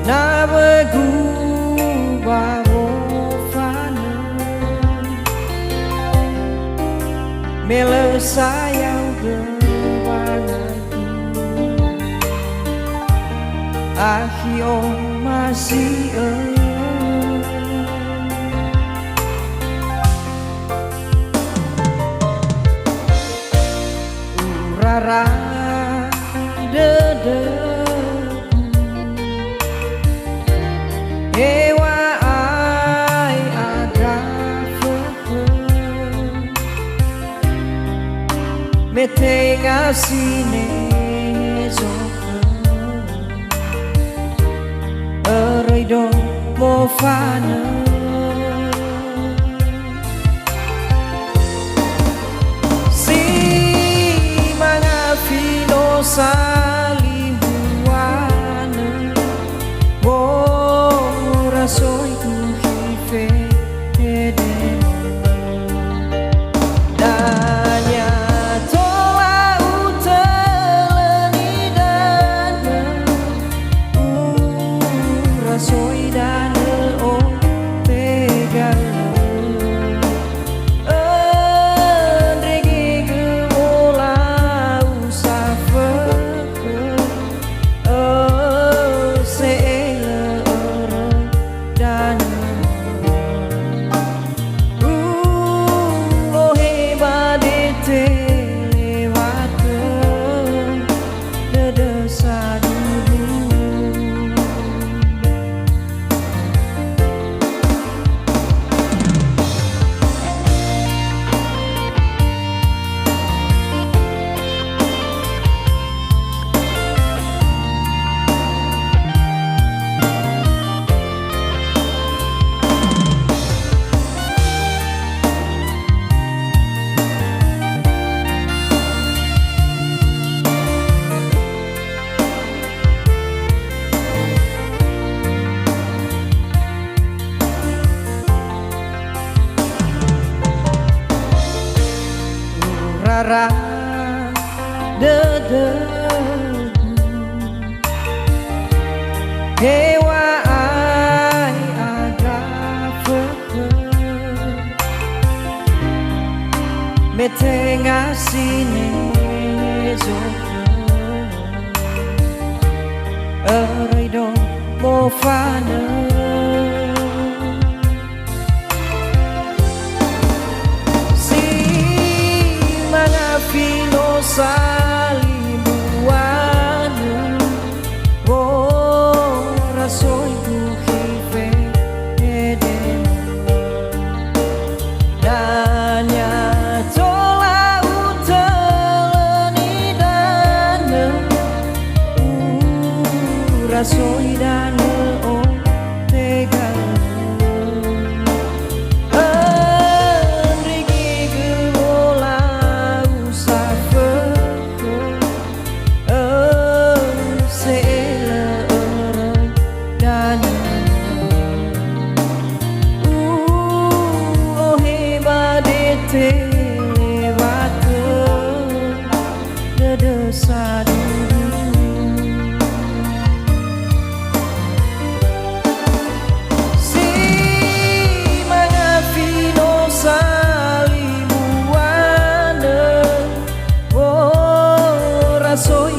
Na bergubah fana Mele sayang gewanganku Akhio masih Urara dede Ewa ai aga fefe Mete ngasine zoke Ereido mo fana Si mga fino salibuana Soy tu jefe de Danya tola utelani dana Soy dana o pegala Andregi gemola usafa Rara dede Dewa ai aga feke Mete ngasine zoke Ereido mo fana Fino salibuana Ora soy tu jefe de Danya tola utelani dana Ora soy dana o tegal Soy